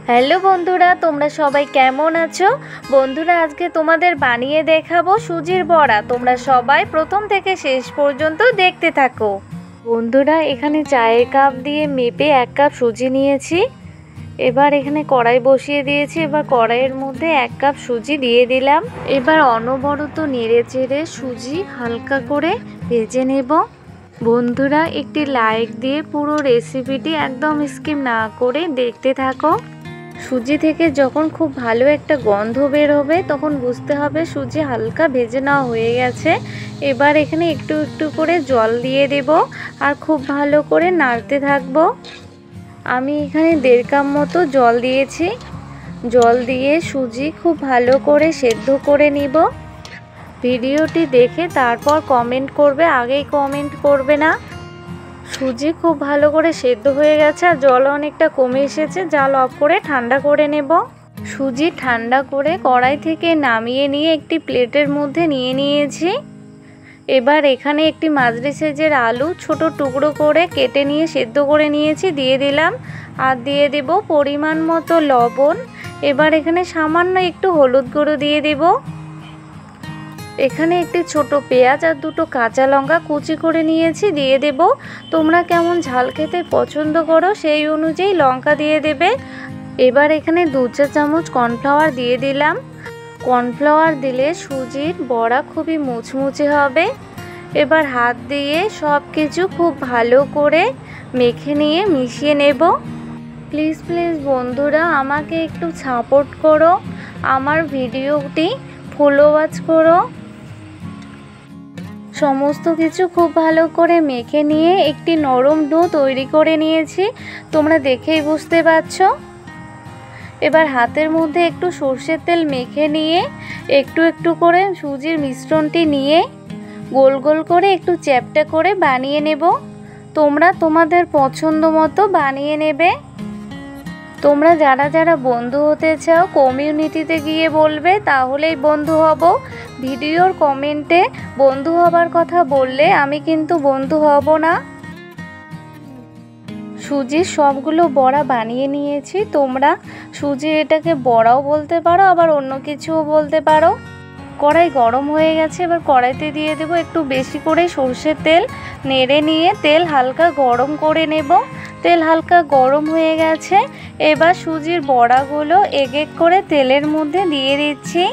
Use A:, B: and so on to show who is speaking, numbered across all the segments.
A: Hello বন্ধুরা, তোমরা সবাই কেমন আছো? বন্ধুরা, আজকে তোমাদের বানিয়ে দেখাবো সুজির বড়া। তোমরা সবাই প্রথম থেকে শেষ পর্যন্ত দেখতে থাকো। বন্ধুরা, এখানে চায়ের কাপ দিয়ে মেপে 1 কাপ সুজি নিয়েছি। এবার এখানে কড়াই বসিয়ে দিয়েছি। এবার কড়াইয়ের মধ্যে 1 কাপ সুজি দিয়ে দিলাম। এবার অনবরত নেড়ে চেড়ে সুজি হালকা করে ভেজে নেব। বন্ধুরা, একটি লাইক দিয়ে পুরো রেসিপিটি একদম স্কিপ না করে দেখতে থাকো। সুজি থেকে যখন খুব ভালো একটা গন্ধ বের হবে তখন বুঝতে হবে সুজি হালকা ভেজে নেওয়া হয়ে গেছে। এবার এখানে একটু একটু করে জল দিয়ে দেব আর খুব ভালো করে নাড়তে থাকবো। আমি এখানে 1.5 কাপ মতো জল দিয়েছি। জল দিয়ে সুজি খুব ভালো করে সেদ্ধ করে নিব। ভিডিওটি দেখে তারপর কমেন্ট করবে, আগেই কমেন্ট করবে না। সুজি খুব ভালো করে সেদ্ধ হয়ে গেছে আর জল অনেকটা কমে এসেছে। জাল অফ করে ঠান্ডা করে নেব। সুজি ঠান্ডা করে কড়াই থেকে নামিয়ে নিয়ে একটি প্লেটের মধ্যে নিয়ে নিয়েছি। এবার এখানে একটি মাঝারি সাইজের আলু ছোট টুকরো করে কেটে নিয়ে সেদ্ধ করে নিয়েছি, দিয়ে দিলাম। আর দিয়ে দেব পরিমাণ মতো লবণ। এবার এখানে সামান্য একটু হলুদ গুঁড়ো দিয়ে দেব। এখানে একটি ছোট পেঁয়াজ আর 2টো কাঁচা লঙ্কা কুচি করে নিয়েছি, দিয়ে দেব। তোমরা কেমন ঝাল খেতে পছন্দ করো সেই অনুযায়ী লঙ্কা দিয়ে দেবে। এবার এখানে 2 চা চামচ কর্নফ্লাওয়ার দিয়ে দিলাম। কর্নফ্লাওয়ার দিলে সুজির বড়া খুবই মুচমুচে হবে। এবার হাত দিয়ে সব কিছু খুব ভালো করে মেখে নিয়ে মিশিয়ে নেব। প্লিজ বন্ধুরা, আমাকে একটু সাপোর্ট করো, আমার ভিডিওটি ফলো ওয়াচ করো। সমস্ত কিছু খুব ভালো করে মেখে নিয়ে একটি নরম ডো তৈরি করে নিয়েছি, তোমরা দেখেই বুঝতে পারছো। এবার হাতের মধ্যে একটু সর্ষের তেল মেখে নিয়ে একটু একটু করে সুজির মিশ্রণটি নিয়ে গোল গোল করে একটু চ্যাপ্টা করে বানিয়ে নেব। তোমরা তোমাদের পছন্দ মতো বানিয়ে নেবে। তোমরা যারা যারা বন্ধু হতে চাও কমিউনিটিতে গিয়ে বলবে, তাহলেই বন্ধু হব। ভিডিওর কমেন্টে বন্ধু হবার কথা বললে আমি কিন্তু বন্ধু হব না। সুজির সবগুলো বড়া বানিয়ে নিয়েছি। তোমরা সুজির এটাকে বড়াও বলতে পারো, আবার অন্য কিছুও বলতে পারো। কড়াই গরম হয়ে গেছে। এবার কড়াইতে দিয়ে দেব একটু বেশি করে সর্ষের তেল। নেড়ে নিয়ে তেল হালকা গরম করে নেব। তেল হালকা গরম হয়ে গেছে। এবার সুজির বড়াগুলো এক এক করে তেলের মধ্যে দিয়ে দিচ্ছি।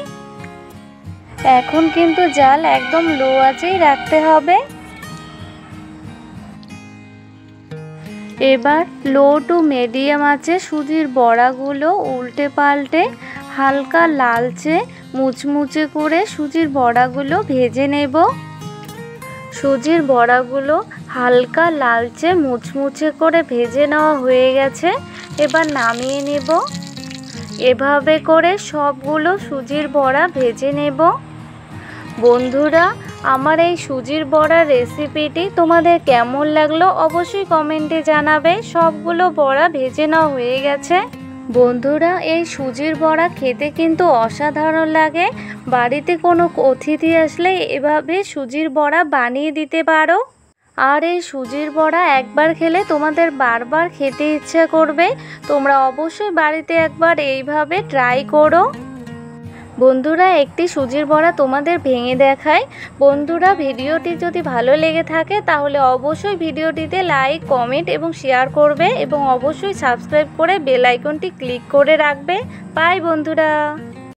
A: এখন কিন্তু জাল একদম লো আঁচেই রাখতে হবে। এবার লো টু মিডিয়াম আঁচে সুজির বড়াগুলো উল্টে পাল্টে হালকা লালচে মুচমুচে করে সুজির বড়াগুলো ভেজে নেব। সুজির বড়াগুলো হালকা লালচে মুচমুচে করে ভেজে নেওয়া হয়ে গেছে। এবার নামিয়ে নেব। এভাবে করে সবগুলো সুজির বড়া ভেজে নেব। বন্ধুরা, আমার এই সুজির বড়ার রেসিপিটি তোমাদের কেমন লাগলো অবশ্যই কমেন্টে জানাবে। সবগুলো বড়া ভেজে নেওয়া হয়ে গেছে। বন্ধুরা, এই সুজির বড়া খেতে কিন্তু অসাধারণ লাগে। বাড়িতে কোনো অতিথি আসলে এভাবে সুজির বড়া বানিয়ে দিতে পারো। আর এই সুজির বড়া একবার খেলে তোমাদের বারবার খেতে ইচ্ছা করবে। তোমরা অবশ্যই বাড়িতে একবার এইভাবে ট্রাই করো। বন্ধুরা, একটি সুজির বড়া তোমাদের ভেঙে দেখায়। বন্ধুরা, ভিডিওটি যদি ভালো লেগে থাকে তাহলে অবশ্যই ভিডিওটিতে লাইক, কমেন্ট এবং শেয়ার করবে এবং অবশ্যই সাবস্ক্রাইব করে বেল আইকনটি ক্লিক করে রাখবে। বাই বন্ধুরা।